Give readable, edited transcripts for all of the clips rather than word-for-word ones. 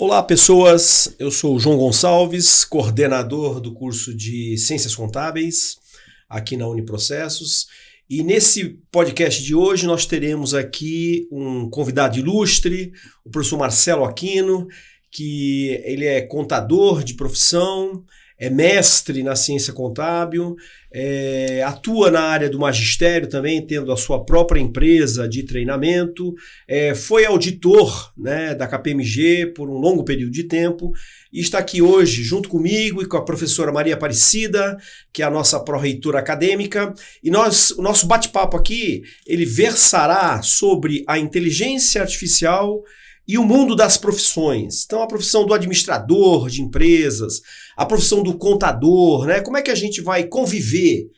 Olá, pessoas. Eu sou o João Gonçalves, coordenador do curso de Ciências Contábeis aqui na Uniprocessos. E nesse podcast de hoje nós teremos aqui um convidado ilustre, o professor Marcelo Aquino, que ele é contador de profissão, é mestre na ciência contábil, atua na área do magistério também, tendo a sua própria empresa de treinamento, foi auditor, né, da KPMG por um longo período de tempo e está aqui hoje junto comigo e com a professora Maria Aparecida, que é a nossa pró-reitora acadêmica, e o nosso bate-papo aqui, ele versará sobre a inteligência artificial e o mundo das profissões. Então, a profissão do administrador de empresas, a profissão do contador, né? Como é que a gente vai conviver?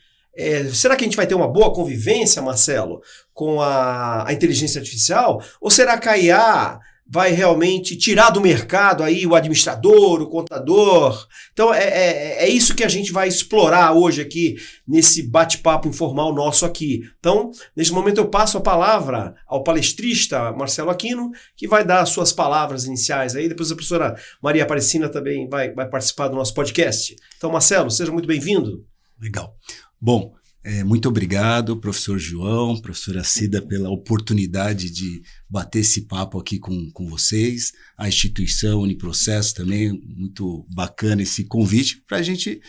Será que a gente vai ter uma boa convivência, Marcelo, com a inteligência artificial? Ou será que a IA vai realmente tirar do mercado aí o administrador, o contador? Então, é isso que a gente vai explorar hoje aqui, nesse bate-papo informal nosso aqui. Então, nesse momento eu passo a palavra ao palestrista Marcelo Aquino, que vai dar as suas palavras iniciais aí, depois a professora Maria Aparecida também vai participar do nosso podcast. Então, Marcelo, seja muito bem-vindo. Legal. Bom, muito obrigado, professor João, professora Cida, pela oportunidade de bater esse papo aqui com vocês. A instituição Uniprocessos também, muito bacana esse convite para a gente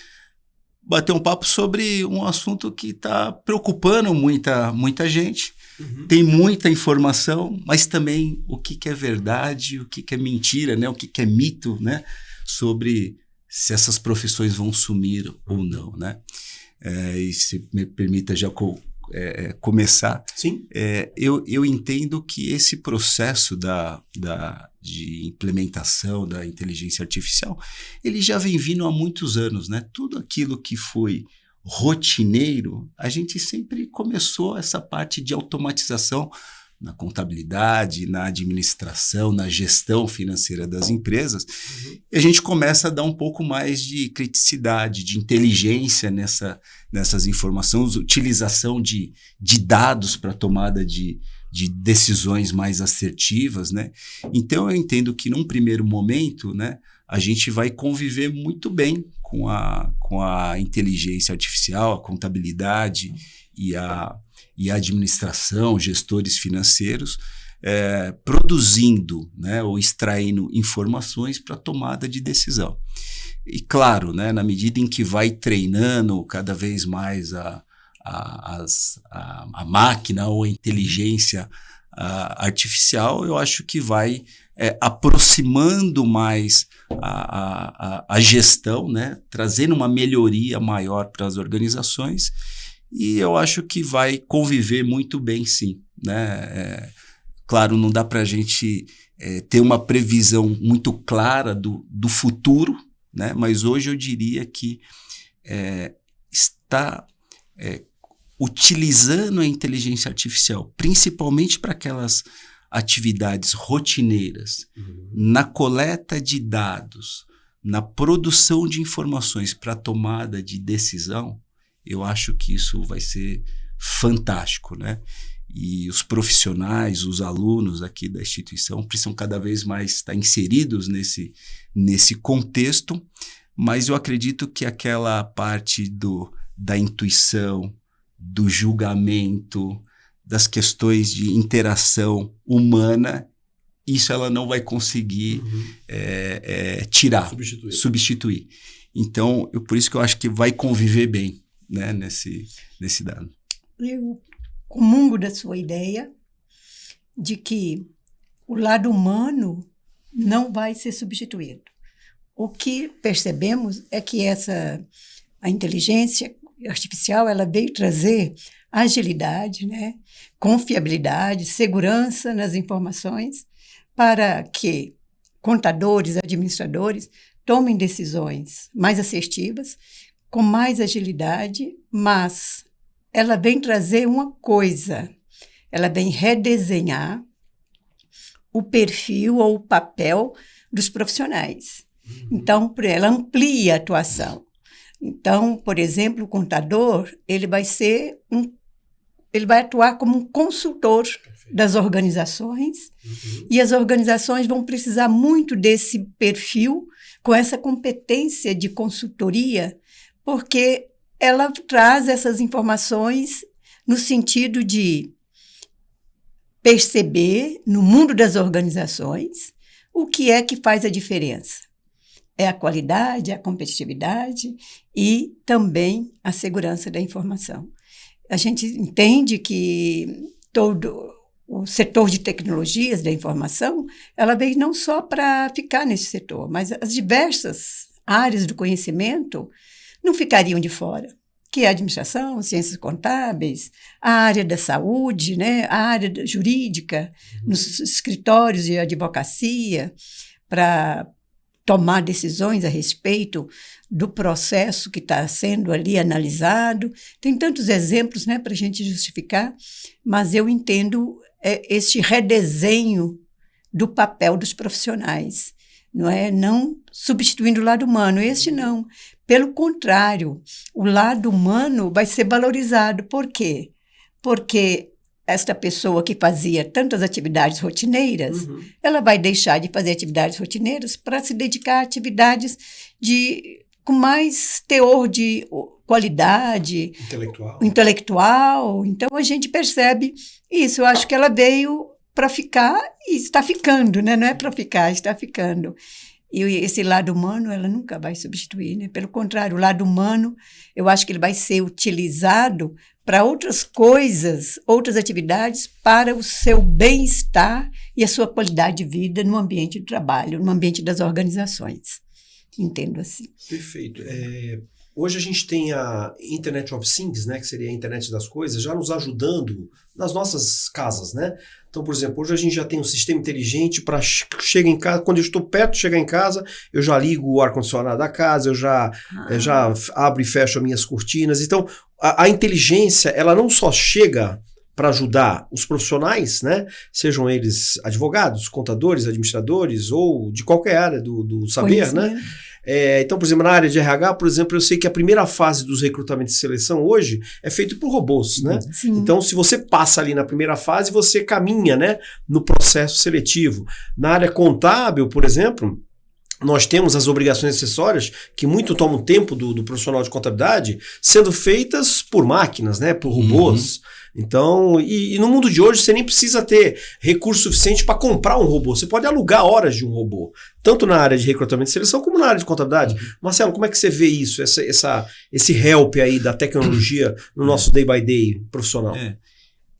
bater um papo sobre um assunto que está preocupando muita gente. Uhum. Tem muita informação, mas também o que é verdade, o que é mentira, né? O que é mito, né? Sobre se essas profissões vão sumir ou não, né? E se me permita já começar. Sim. Eu entendo que esse processo de implementação da inteligência artificial, ele já vem vindo há muitos anos, né? Tudo aquilo que foi rotineiro, a gente sempre começou essa parte de automatização na contabilidade, na administração, na gestão financeira das empresas, e a gente começa a dar um pouco mais de criticidade, de inteligência nessas informações, utilização de dados para tomada de decisões mais assertivas, né? Então eu entendo que num primeiro momento, né, a gente vai conviver muito bem com a inteligência artificial, a contabilidade e a administração, gestores financeiros, produzindo, né, ou extraindo informações para tomada de decisão. E claro, né, na medida em que vai treinando cada vez mais a máquina ou a inteligência artificial, eu acho que vai aproximando mais a gestão, né, trazendo uma melhoria maior para as organizações. E eu acho que vai conviver muito bem, sim, né? Claro, não dá para a gente ter uma previsão muito clara do futuro, né? Mas hoje eu diria que está utilizando a inteligência artificial, principalmente para aquelas atividades rotineiras, na coleta de dados, na produção de informações para tomada de decisão. Eu acho que isso vai ser fantástico, né? E os profissionais, os alunos aqui da instituição precisam cada vez mais estar inseridos nesse contexto, mas eu acredito que aquela parte da intuição, do julgamento, das questões de interação humana, isso ela não vai conseguir tirar, substituir. Então, por isso que eu acho que vai conviver bem, né, nesse dado. Eu comungo da sua ideia de que o lado humano não vai ser substituído. O que percebemos é que a inteligência artificial ela veio trazer agilidade, né, confiabilidade, segurança nas informações para que contadores, administradores tomem decisões mais assertivas, com mais agilidade, mas ela vem trazer uma coisa, ela vem redesenhar o perfil ou o papel dos profissionais. Então, ela amplia a atuação. Então, por exemplo, o contador, ele vai atuar como um consultor. Perfeito. das organizações, e as organizações vão precisar muito desse perfil, com essa competência de consultoria, porque ela traz essas informações no sentido de perceber, no mundo das organizações, o que é que faz a diferença. É a qualidade, a competitividade e também a segurança da informação. A gente entende que todo o setor de tecnologias da informação, ela veio não só para ficar nesse setor, mas as diversas áreas do conhecimento não ficariam de fora, que é a administração, ciências contábeis, a área da saúde, né, a área jurídica, nos escritórios de advocacia, para tomar decisões a respeito do processo que está sendo ali analisado. Tem tantos exemplos, né, para a gente justificar, mas eu entendo este redesenho do papel dos profissionais, não é? Não substituindo o lado humano, este não. Pelo contrário, o lado humano vai ser valorizado. Por quê? Porque esta pessoa que fazia tantas atividades rotineiras, ela vai deixar de fazer atividades rotineiras para se dedicar a atividades com mais teor de qualidade intelectual. Então, a gente percebe isso. Eu acho que ela veio para ficar e está ficando, né? Não é para ficar, está ficando. E esse lado humano, ela nunca vai substituir, né? Pelo contrário, o lado humano, eu acho que ele vai ser utilizado para outras coisas, outras atividades, para o seu bem-estar e a sua qualidade de vida no ambiente de trabalho, no ambiente das organizações. Entendo assim. Perfeito. Hoje a gente tem a Internet of Things, né, que seria a internet das coisas, já nos ajudando nas nossas casas, né? Então, por exemplo, hoje a gente já tem um sistema inteligente para chegar em casa, quando eu estou perto de chegar em casa, eu já ligo o ar-condicionado da casa, eu já abro e fecho as minhas cortinas. Então, a inteligência, ela não só chega para ajudar os profissionais, né? Sejam eles advogados, contadores, administradores ou de qualquer área do saber, né? Então, por exemplo, na área de RH, por exemplo, eu sei que a primeira fase dos recrutamentos de seleção hoje é feito por robôs, né? Sim. Então, se você passa ali na primeira fase, você caminha, né, no processo seletivo. Na área contábil, por exemplo, nós temos as obrigações acessórias que muito tomam tempo do profissional de contabilidade sendo feitas por máquinas, né, por robôs. Então, e no mundo de hoje você nem precisa ter recurso suficiente para comprar um robô. Você pode alugar horas de um robô, tanto na área de recrutamento e seleção como na área de contabilidade. Marcelo, como é que você vê isso, esse help aí da tecnologia no nosso day by day profissional?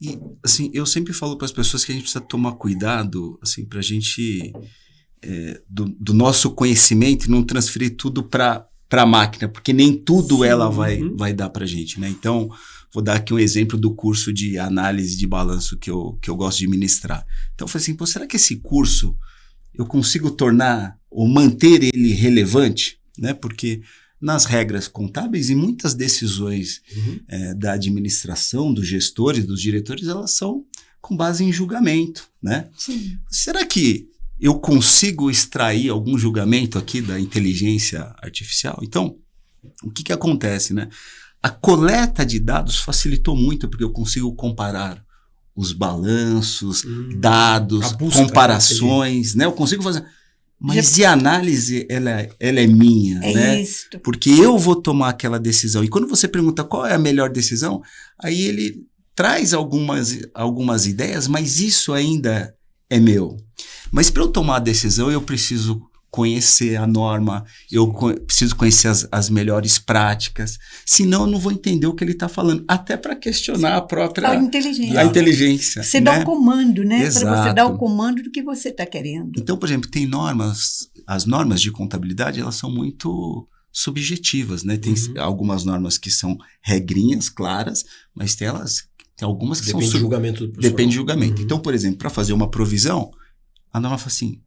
E, assim, eu sempre falo para as pessoas que a gente precisa tomar cuidado, assim, para a gente... do nosso conhecimento, não transferir tudo para a máquina, porque nem tudo ela vai dar para a gente, né? Então, vou dar aqui um exemplo do curso de análise de balanço que eu gosto de ministrar. Então, eu falei assim, será que esse curso eu consigo tornar ou manter ele relevante? Né? Porque nas regras contábeis e muitas decisões da administração, dos gestores, dos diretores, elas são com base em julgamento, né? Sim. Será que eu consigo extrair algum julgamento aqui da inteligência artificial? Então, o que acontece, né? A coleta de dados facilitou muito, porque eu consigo comparar os balanços, dados, comparações, né? Eu consigo fazer... Mas e a análise, ela é minha, né? Isto. Porque eu vou tomar aquela decisão. E quando você pergunta qual é a melhor decisão, aí ele traz algumas ideias, mas isso ainda é meu. Mas para eu tomar a decisão, eu preciso conhecer a norma, eu preciso conhecer as melhores práticas, senão eu não vou entender o que ele está falando, até para questionar a própria inteligência. Você dá o comando, né? Exato. Para você dar o comando do que você está querendo. Então, por exemplo, tem normas, as normas de contabilidade, elas são muito subjetivas, né? Tem algumas normas que são regrinhas claras, mas tem algumas que Depende são... do julgamento do profissional. Depende do julgamento. Então, por exemplo, para fazer uma provisão, a norma fala assim,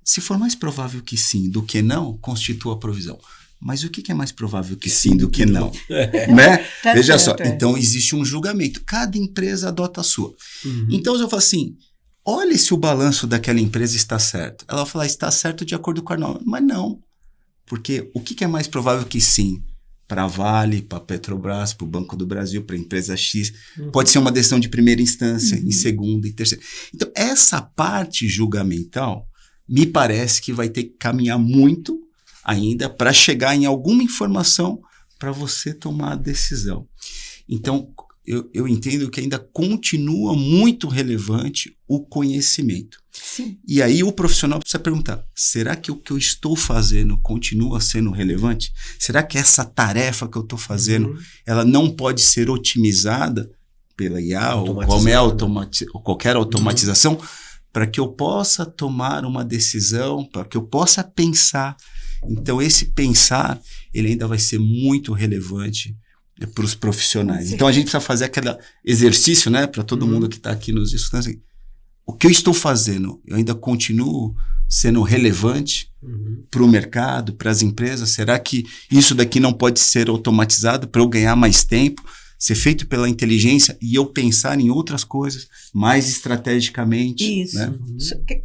se for mais provável que sim do que não, constitua a provisão. Mas o que é mais provável que sim do que não? Né? Tá Veja certo, só, então existe um julgamento. Cada empresa adota a sua. Então eu falo assim, olhe se o balanço daquela empresa está certo. Ela vai falar, está certo de acordo com a norma. Mas não, porque o que é mais provável que sim? para a Vale, para a Petrobras, para o Banco do Brasil, para a empresa X. Pode ser uma decisão de primeira instância, em segunda e terceira. Então, essa parte julgamental me parece que vai ter que caminhar muito ainda para chegar em alguma informação para você tomar a decisão. Então, eu entendo que ainda continua muito relevante o conhecimento. Sim. E aí o profissional precisa perguntar, será que o que eu estou fazendo continua sendo relevante? Será que essa tarefa que eu estou fazendo, ela não pode ser otimizada pela IA ou qualquer automatização para que eu possa tomar uma decisão, para que eu possa pensar? Então esse pensar, ele ainda vai ser muito relevante para os profissionais. Então a gente precisa fazer aquele exercício, né, para todo mundo que está aqui nos escutando, assim, o que eu estou fazendo, eu ainda continuo sendo relevante para o mercado, para as empresas? Será que isso daqui não pode ser automatizado para eu ganhar mais tempo, ser feito pela inteligência e eu pensar em outras coisas mais estrategicamente? Isso. Né?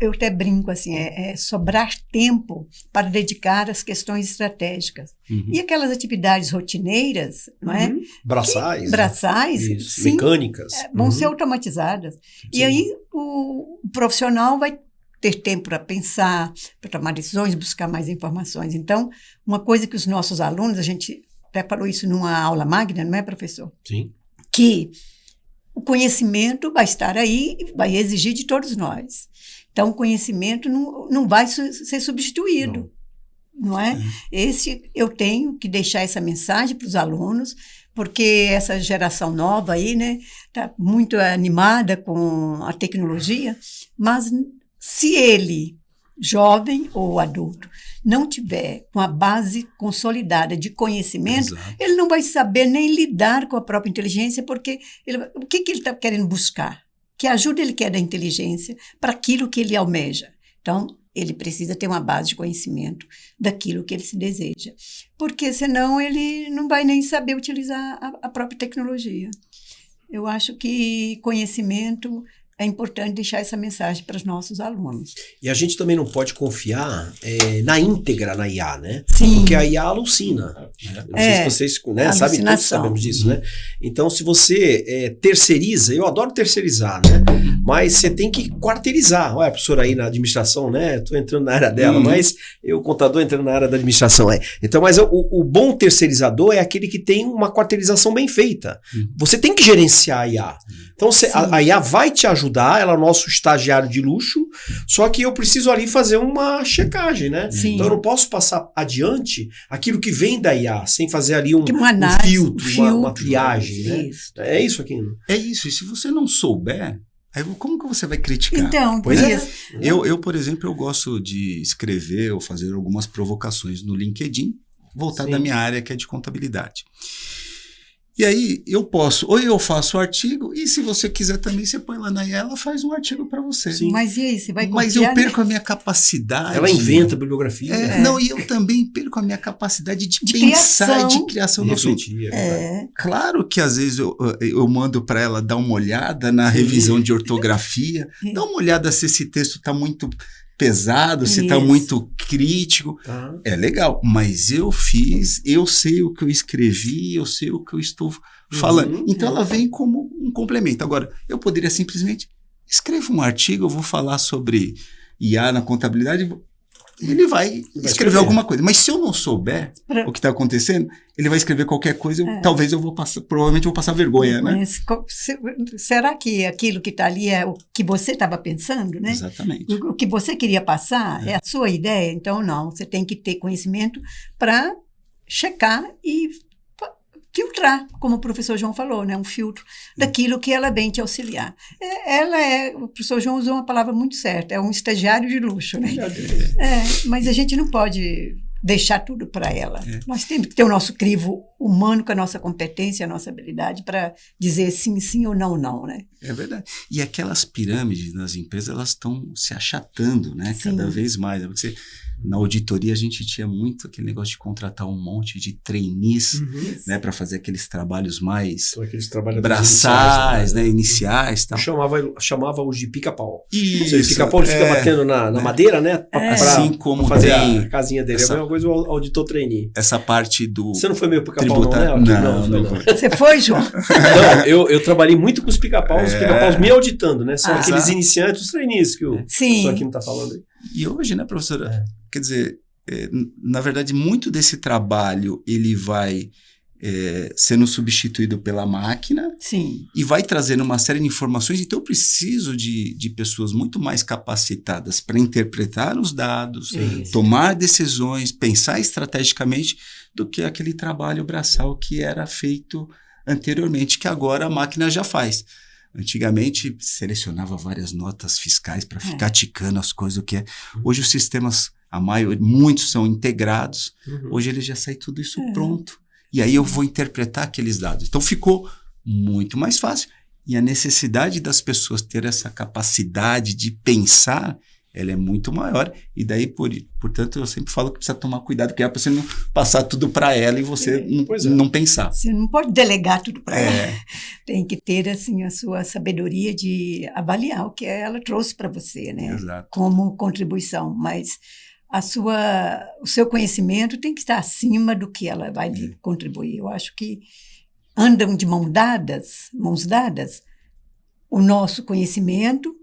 Eu até brinco assim, sobrar tempo para dedicar às questões estratégicas. E aquelas atividades rotineiras, não é? Braçais, isso, sim, mecânicas. Vão ser automatizadas. Sim. E aí o profissional vai ter tempo para pensar, para tomar decisões, buscar mais informações. Então, uma coisa que os nossos alunos, a gente até falou isso numa aula magna, não é, professor? Sim. Que o conhecimento vai estar aí e vai exigir de todos nós. Então, o conhecimento não vai ser substituído, não é? Eu tenho que deixar essa mensagem para os alunos, porque essa geração nova aí, né, está muito animada com a tecnologia, mas se ele, jovem ou adulto, não tiver com a base consolidada de conhecimento, ele não vai saber nem lidar com a própria inteligência, porque o que ele está querendo buscar? Que ajuda ele quer da inteligência para aquilo que ele almeja. Então, ele precisa ter uma base de conhecimento daquilo que ele se deseja, porque senão ele não vai nem saber utilizar a própria tecnologia. Eu acho que conhecimento é importante deixar essa mensagem para os nossos alunos. E a gente também não pode confiar na íntegra na IA, né? Sim. Porque a IA alucina. Né? Não sei se vocês sabem, todos sabemos disso, né? Então, se você terceiriza, eu adoro terceirizar, né? Mas você tem que quarteirizar. Olha, a professora aí na administração, né? Estou entrando na área dela, mas eu, contador, entrando na área da administração. Então, mas o bom terceirizador é aquele que tem uma quarteirização bem feita. Você tem que gerenciar a IA. Então, a IA vai te ajudar, ela é o nosso estagiário de luxo, só que eu preciso ali fazer uma checagem, né? Sim. Então, eu não posso passar adiante aquilo que vem da IA, sem fazer ali um filtro, uma triagem, né? Isso. É isso aqui. É isso, e se você não souber, aí como que você vai criticar? Então, pois Eu, por exemplo, eu gosto de escrever ou fazer algumas provocações no LinkedIn, voltado da minha área, que é de contabilidade. E aí eu faço o artigo, e se você quiser também, você põe lá na IA, ela faz um artigo para você. Sim. Mas e aí, você vai Mas eu perco a minha capacidade. Ela inventa bibliografia. Não, e eu também perco a minha capacidade de pensar, de criação. Claro que às vezes eu mando para ela dar uma olhada na revisão de ortografia, dá uma olhada se esse texto está muito pesado, se está muito crítico. É legal, mas eu sei o que eu escrevi, eu sei o que eu estou falando. Então ela vem como um complemento. Agora, eu poderia simplesmente escrever um artigo, eu vou falar sobre IA na contabilidade, ele vai escrever alguma coisa. Mas se eu não souber o que está acontecendo, ele vai escrever qualquer coisa, talvez provavelmente eu vou passar vergonha, né? Mas, será que aquilo que está ali é o que você estava pensando, né? Exatamente. O que você queria passar é a sua ideia? Então, não, você tem que ter conhecimento para checar e filtrar, como o professor João falou, né? Um filtro daquilo que ela vem te auxiliar. O professor João usou uma palavra muito certa, é um estagiário de luxo, né? Mas a gente não pode deixar tudo para ela. Nós temos que ter o nosso crivo humano com a nossa competência, a nossa habilidade para dizer sim, sim ou não, não, né? É verdade. E aquelas pirâmides nas empresas, elas estão se achatando, né? Sim. Cada vez mais. Você Na auditoria a gente tinha muito aquele negócio de contratar um monte de trainees, né, para fazer aqueles trabalhos mais braçais, né, iniciais, tal. Chamava-os de pica-pau. Isso. Pica-pau fica batendo na madeira, né? Assim como fazer tem a casinha dele. É a mesma coisa o auditor trainee. Essa parte do Você não foi meio pica-pau não, né? Não foi. Você foi, João? Não, eu trabalhei muito com os pica-paus, os pica-paus me auditando, né? São aqueles iniciantes, os trainees que o pessoal aqui não está falando aí. E hoje, né, professora? Quer dizer, na verdade, muito desse trabalho ele vai sendo substituído pela máquina. Sim. E vai trazendo uma série de informações. Então, eu preciso de pessoas muito mais capacitadas para interpretar os dados, tomar decisões, pensar estrategicamente, do que aquele trabalho braçal que era feito anteriormente, que agora a máquina já faz. Antigamente, selecionava várias notas fiscais para ficar ticando as coisas, o que é. Hoje os sistemas, muitos são integrados. Hoje ele já sai tudo isso pronto. E aí eu vou interpretar aqueles dados. Então ficou muito mais fácil. E a necessidade das pessoas ter essa capacidade de pensar, ela é muito maior. E daí, portanto, eu sempre falo que precisa tomar cuidado, que é para você não passar tudo para ela e você não pensar. Você não pode delegar tudo para ela. Tem que ter assim, a sua sabedoria de avaliar o que ela trouxe para você, né? Exato. Como contribuição. Mas o seu conhecimento tem que estar acima do que ela vai lhe contribuir. Eu acho que andam de mãos dadas, o nosso conhecimento,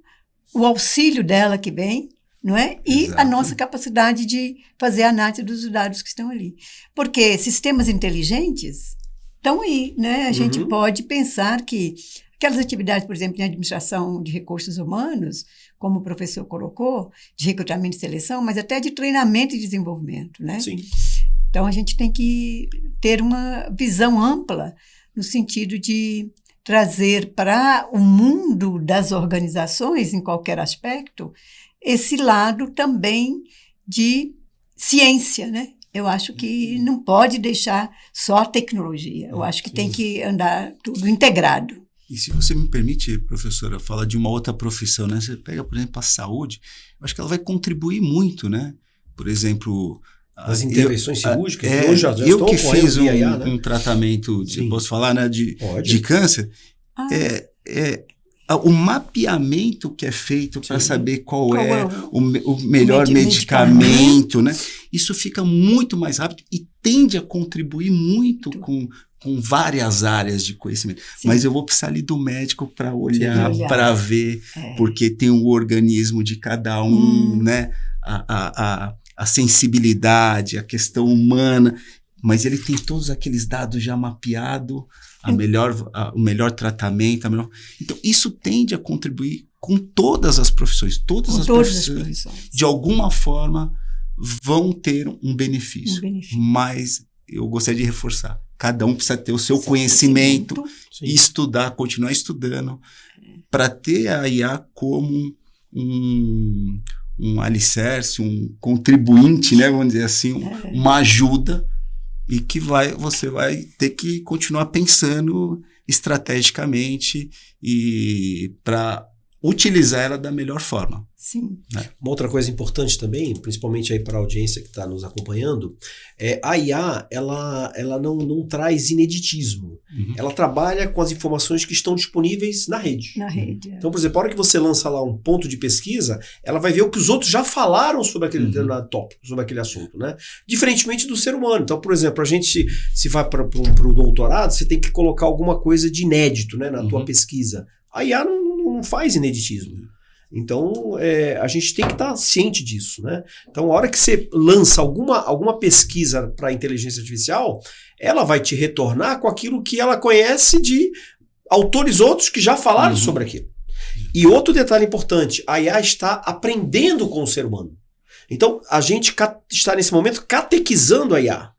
o auxílio dela que vem, não é? E a nossa capacidade de fazer a análise dos dados que estão ali. Porque sistemas inteligentes estão aí, né? A gente pode pensar que aquelas atividades, por exemplo, de administração de recursos humanos, como o professor colocou, de recrutamento e seleção, mas até de treinamento e desenvolvimento, né? Sim. Então, a gente tem que ter uma visão ampla no sentido de trazer para o mundo das organizações, em qualquer aspecto, esse lado também de ciência, né? Eu acho que não pode deixar só a tecnologia. Eu acho que tem que andar tudo integrado. E se você me permite, professora, falar de uma outra profissão, né? Você pega, por exemplo, a saúde, eu acho que ela vai contribuir muito, né? Por exemplo... As intervenções cirúrgicas, hoje já eu que fiz um tratamento, posso falar, né, de câncer, o mapeamento que é feito para saber qual é o melhor medicamento, né? Isso fica muito mais rápido e tende a contribuir muito com várias áreas de conhecimento. Mas eu vou precisar ali do médico para olhar, para ver, porque tem o organismo de cada um, né? A sensibilidade, a questão humana, mas ele tem todos aqueles dados já mapeados, o melhor tratamento. Então, isso tende a contribuir com todas as profissões. Todas as profissões, de alguma forma, vão ter um benefício. Mas eu gostaria de reforçar. Cada um precisa ter o seu conhecimento, estudar, continuar estudando, para ter a IA como um alicerce, um contribuinte, né, vamos dizer assim, uma ajuda, e que você vai ter que continuar pensando estrategicamente e para utilizar ela da melhor forma. Sim. Né? Uma outra coisa importante também, principalmente aí para a audiência que está nos acompanhando, a IA ela não traz ineditismo. Ela trabalha com as informações que estão disponíveis na rede. Então, por exemplo, a hora que você lança lá um ponto de pesquisa, ela vai ver o que os outros já falaram sobre aquele determinado tópico, sobre aquele assunto, né? Diferentemente do ser humano. Então, por exemplo, a gente se vai para o doutorado, você tem que colocar alguma coisa de inédito, né, na tua pesquisa. A IA não faz ineditismo. Então, a gente tem que estar ciente disso, né? Então, a hora que você lança alguma pesquisa para a inteligência artificial, ela vai te retornar com aquilo que ela conhece de autores outros que já falaram sobre aquilo. E outro detalhe importante, a IA está aprendendo com o ser humano. Então, a gente está nesse momento catequizando a IA.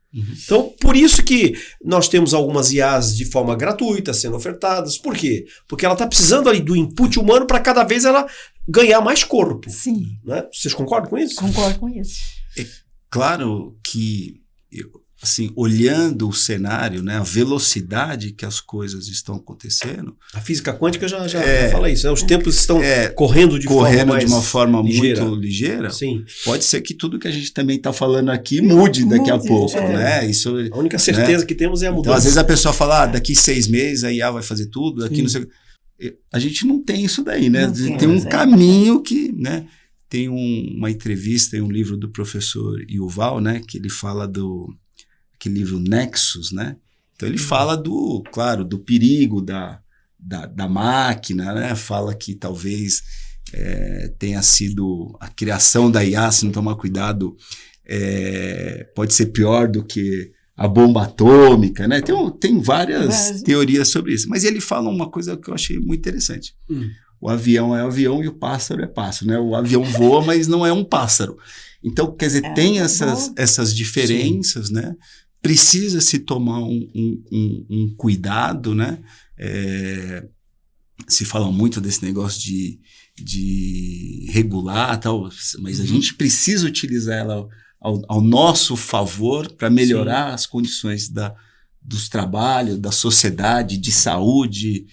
Então, por isso que nós temos algumas IAs de forma gratuita sendo ofertadas. Por quê? Porque ela está precisando ali do input humano para cada vez ela ganhar mais corpo. Sim. Né? Vocês concordam com isso? Concordo com isso. É claro que assim, olhando o cenário, né, a velocidade que as coisas estão acontecendo. A física quântica já fala isso, né? Os tempos estão correndo de uma forma muito ligeira. Sim. Pode ser que tudo que a gente também está falando aqui mude daqui a pouco, né? Isso, a única certeza que temos é a mudança. Então, às vezes a pessoa fala, daqui 6 meses a IA vai fazer tudo, daqui não sei. A gente não tem isso daí, né? Tem um caminho que, né? Tem uma entrevista em um livro do professor Yuval, né? Que ele fala aquele livro Nexus, né? Então ele fala do perigo da máquina, né? Fala que talvez tenha sido a criação da IA, se não tomar cuidado, pode ser pior do que a bomba atômica, né? Tem várias teorias sobre isso. Mas ele fala uma coisa que eu achei muito interessante. O avião é avião e o pássaro é pássaro, né? O avião voa, mas não é um pássaro. Então, quer dizer, tem essas diferenças, né? Precisa se tomar um cuidado, né? Se fala muito desse negócio de regular, tal, mas a gente precisa utilizar ela ao nosso favor para melhorar as condições dos trabalhos, da sociedade, de saúde,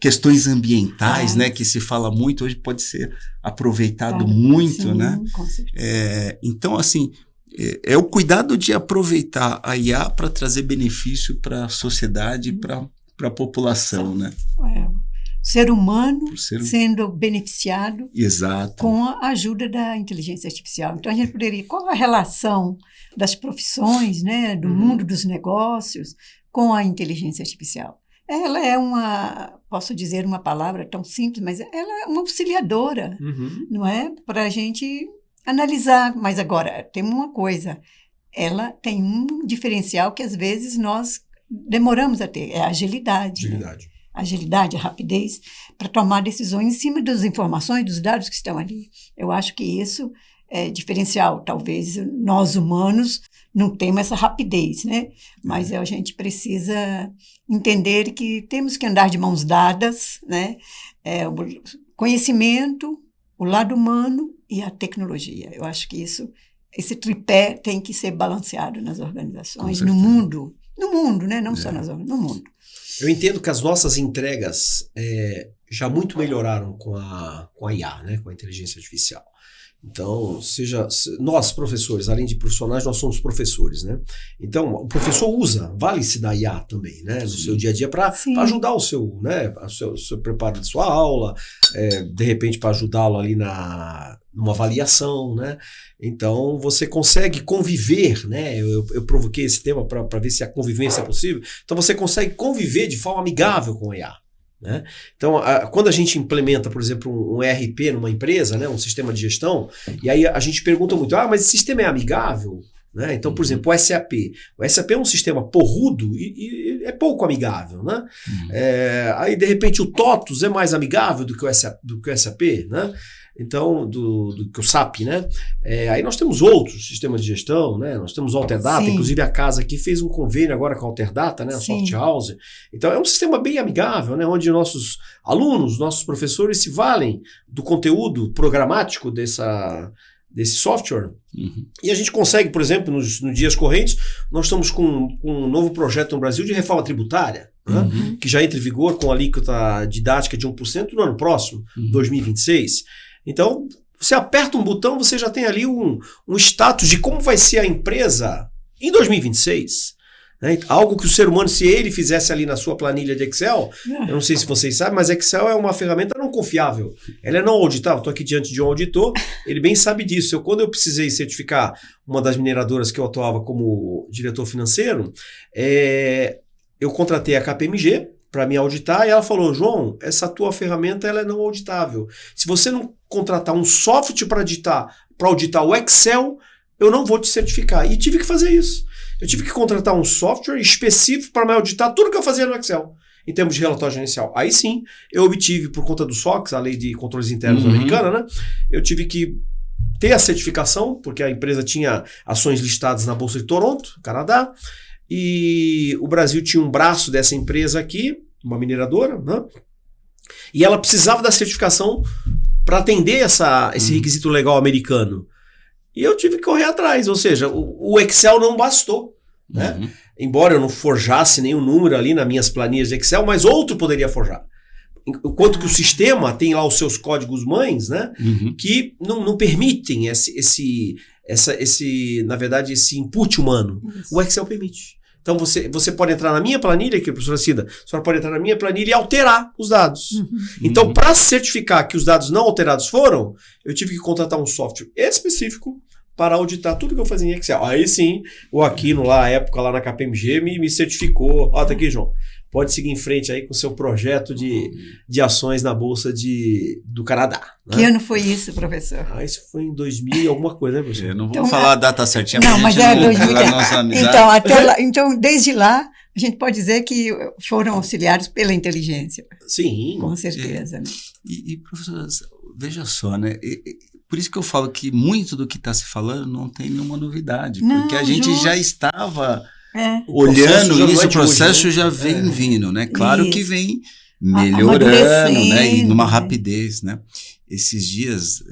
questões ambientais, né, que se fala muito hoje, pode ser aproveitado muito, né? Com certeza. Então, assim, é o cuidado de aproveitar a IA para trazer benefício para a sociedade e para a população, né? Ser humano sendo beneficiado Exato. com a ajuda da inteligência artificial. Então, a gente poderia... Qual a relação das profissões, né, do mundo dos negócios com a inteligência artificial? Ela é posso dizer uma palavra tão simples, mas ela é uma auxiliadora, não é? Para a gente analisar. Mas agora, tem uma coisa, ela tem um diferencial que às vezes nós demoramos a ter, é a agilidade. Agilidade. Né? Agilidade, a rapidez, para tomar decisões em cima das informações, dos dados que estão ali. Eu acho que isso é diferencial. Talvez nós humanos não temos essa rapidez, né? Mas a gente precisa entender que temos que andar de mãos dadas, né? O conhecimento, o lado humano e a tecnologia. Eu acho que esse tripé tem que ser balanceado nas organizações, no mundo, né? Não só nas organizações, no mundo. Eu entendo que as nossas entregas já muito melhoraram com a IA, né? Com a inteligência artificial. Então, nós professores, além de profissionais, nós somos professores, né? Então, o professor vale-se da IA também, né? No seu dia a dia para ajudar o seu, né? O seu preparo de sua aula, de repente para ajudá-lo ali numa avaliação, né? Então, você consegue conviver, né? Eu provoquei esse tema para ver se a convivência é possível. Então, você consegue conviver de forma amigável com a IA. Né? Então, quando a gente implementa, por exemplo, um ERP numa empresa, né, um sistema de gestão, e aí a gente pergunta muito, mas esse sistema é amigável? Né? Então, por exemplo, o SAP. O SAP é um sistema porrudo e é pouco amigável. Né? Aí, de repente, o TOTUS é mais amigável do que o SAP, né? Então, do que o SAP, né? Aí nós temos outros sistemas de gestão, né? Nós temos o Alterdata, inclusive a casa aqui fez um convênio agora com a Alterdata, né? A Soft House. Então, é um sistema bem amigável, né? Onde nossos alunos, nossos professores se valem do conteúdo programático desse software. E a gente consegue, por exemplo, nos dias correntes, nós estamos com um novo projeto no Brasil de reforma tributária, né? Que já entra em vigor com a alíquota didática de 1% no ano próximo, 2026. Então, você aperta um botão, você já tem ali um status de como vai ser a empresa em 2026. Né? Algo que o ser humano, se ele fizesse ali na sua planilha de Excel, eu não sei se vocês sabem, mas Excel é uma ferramenta não confiável. Ela é não auditável. Estou aqui diante de um auditor, ele bem sabe disso. Quando eu precisei certificar uma das mineradoras que eu atuava como diretor financeiro, eu contratei a KPMG para me auditar, e ela falou, João, essa tua ferramenta ela é não auditável. Se você não contratar um software para auditar o Excel, eu não vou te certificar. E tive que fazer isso. Eu tive que contratar um software específico para me auditar tudo que eu fazia no Excel, em termos de relatório gerencial. Aí sim, eu obtive, por conta do SOX, a Lei de Controles Internos americana, né? Eu tive que ter a certificação, porque a empresa tinha ações listadas na Bolsa de Toronto, Canadá, e o Brasil tinha um braço dessa empresa aqui, uma mineradora, né? E ela precisava da certificação para atender esse requisito legal americano. E eu tive que correr atrás, ou seja, o Excel não bastou. né? Embora eu não forjasse nenhum número ali nas minhas planilhas de Excel, mas outro poderia forjar. Enquanto que o sistema tem lá os seus códigos mães, né? Que não permitem na verdade, esse input humano. Isso. O Excel permite. Então, você pode entrar na minha planilha, que a professora Cida, a senhora pode entrar na minha planilha e alterar os dados. Então, para certificar que os dados não alterados foram, eu tive que contratar um software específico para auditar tudo que eu fazia em Excel. Aí sim, o Aquino lá, a época lá na KPMG, me certificou. Ó, tá aqui, João. Pode seguir em frente aí com o seu projeto de ações na Bolsa do Canadá. Né? Que ano foi isso, professor? Isso foi em 2000 e alguma coisa, né, professor? Eu não vou falar a data certinha. Não, mas é 2000. Então, até lá, então, desde lá, a gente pode dizer que foram auxiliados pela inteligência. Sim. Com certeza. Né? E professor, veja só, né? Por isso que eu falo que muito do que está se falando não tem nenhuma novidade. Não, porque a gente já estava olhando isso, o processo já vem vindo, né? Claro isso. Que vem melhorando, né? E numa rapidez, né? Esses dias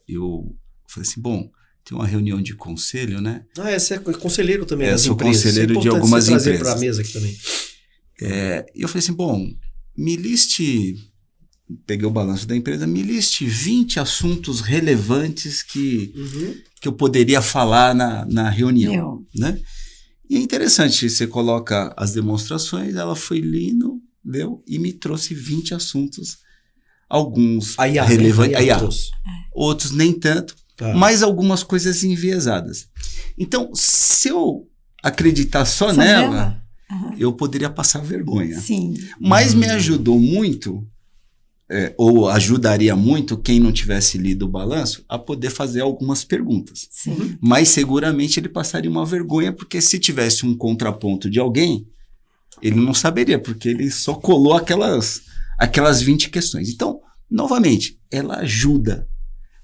eu falei assim, bom, tem uma reunião de conselho, né? Você é conselheiro também das sou empresas. Conselheiro de algumas empresas. Para a mesa aqui também. E eu falei assim, bom, peguei o balanço da empresa, me liste 20 assuntos relevantes que eu poderia falar na reunião, né? E é interessante, você coloca as demonstrações, ela foi lendo, leu e me trouxe 20 assuntos, alguns relevantes, outros nem tanto, mas algumas coisas enviesadas. Então, se eu acreditar só nela, eu poderia passar vergonha. Sim. Mas me ajudou muito, ou ajudaria muito quem não tivesse lido o balanço a poder fazer algumas perguntas. Sim. Mas seguramente ele passaria uma vergonha, porque se tivesse um contraponto de alguém, ele não saberia, porque ele só colou aquelas 20 questões. Então, novamente, ela ajuda.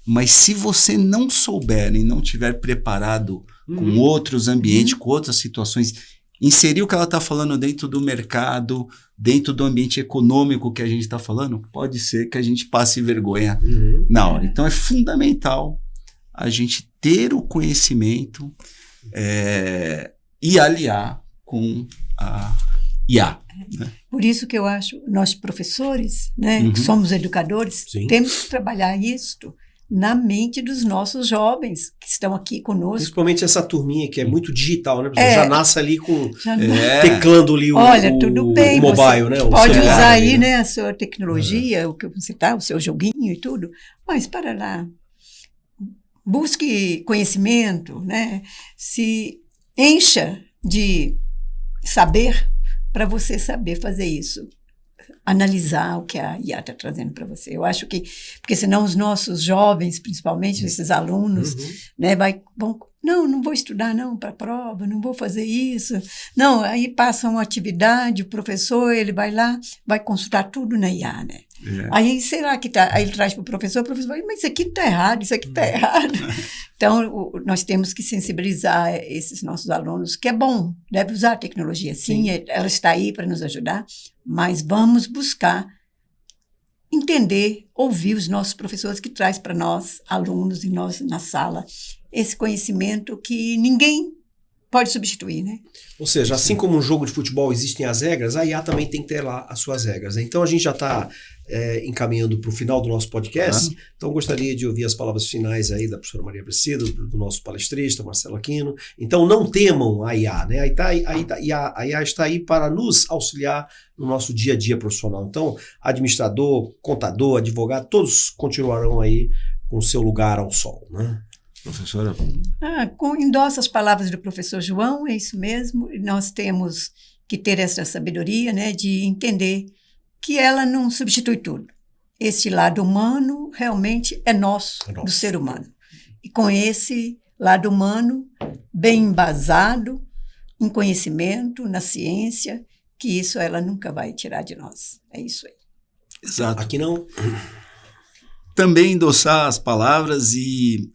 Mas se você não souber e não tiver preparado com outros ambientes, com outras situações, inserir o que ela está falando dentro do mercado, dentro do ambiente econômico que a gente está falando, pode ser que a gente passe vergonha na hora. Então, é fundamental a gente ter o conhecimento e aliar com a IA. Né? Por isso que eu acho, nós professores, né, que somos educadores, temos que trabalhar isto na mente dos nossos jovens que estão aqui conosco. Principalmente essa turminha que é muito digital, né? Já nasce ali com teclando ali tudo bem, o mobile, né? Pode usar aí, né, a sua tecnologia, o que você tá, o seu joguinho e tudo, mas para lá. Busque conhecimento, né? Se encha de saber para você saber fazer isso. Analisar o que a IA está trazendo para você. Eu acho que, porque senão os nossos jovens, principalmente esses alunos, né, não vou estudar não para a prova, não vou fazer isso. Não, aí passa uma atividade, o professor, ele vai lá, vai consultar tudo na IA, né? Aí, será que tá? Aí ele traz para o professor vai, mas isso aqui está errado, isso aqui está errado. Então, nós temos que sensibilizar esses nossos alunos, que é bom, deve usar a tecnologia, sim. Ela está aí para nos ajudar, mas vamos buscar entender, ouvir os nossos professores que traz para nós, alunos, e nós na sala, esse conhecimento que ninguém pode substituir, né? Ou seja, assim como um jogo de futebol existem as regras, a IA também tem que ter lá as suas regras. Né? Então, a gente já está encaminhando para o final do nosso podcast. Então, gostaria de ouvir as palavras finais aí da professora Maria Aparecida, do nosso palestrista, Marcelo Aquino. Então, não temam a IA, né? A IA está aí para nos auxiliar no nosso dia a dia profissional. Então, administrador, contador, advogado, todos continuarão aí com seu lugar ao sol, né? Professora? Endosso as palavras do professor João, é isso mesmo. Nós temos que ter essa sabedoria, né, de entender que ela não substitui tudo. Esse lado humano realmente é nosso, do ser humano. E com esse lado humano bem embasado em conhecimento, na ciência, que isso ela nunca vai tirar de nós. É isso aí. Exato. Aqui não... Também endossar as palavras e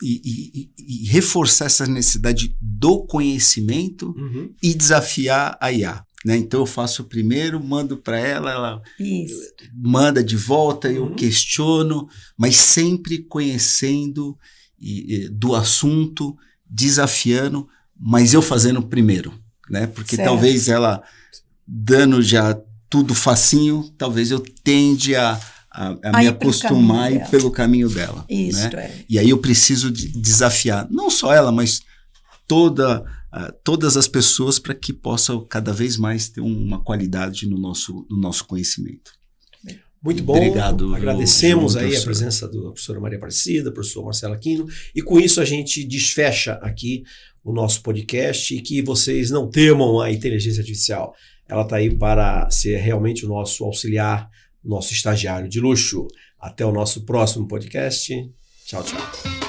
reforçar essa necessidade do conhecimento e desafiar a IA. Né? Então, eu faço primeiro, mando para ela manda de volta, eu questiono, mas sempre conhecendo do assunto, desafiando, mas eu fazendo primeiro. né? Porque Certo. talvez ela, dando já tudo facinho, talvez eu tende a me ir pelo acostumar caminho e ir pelo caminho dela. Isso, né? E aí eu preciso desafiar, não só ela, mas todas as pessoas para que possam cada vez mais ter uma qualidade no nosso conhecimento. Muito bom. Obrigado. Agradecemos João, aí a professor. presença da professora Maria Aparecida, professor Marcelo Aquino. E com isso a gente desfecha aqui o nosso podcast e que vocês não temam a inteligência artificial. Ela está aí para ser realmente o nosso auxiliar, nosso estagiário de luxo. Até o nosso próximo podcast. Tchau, tchau.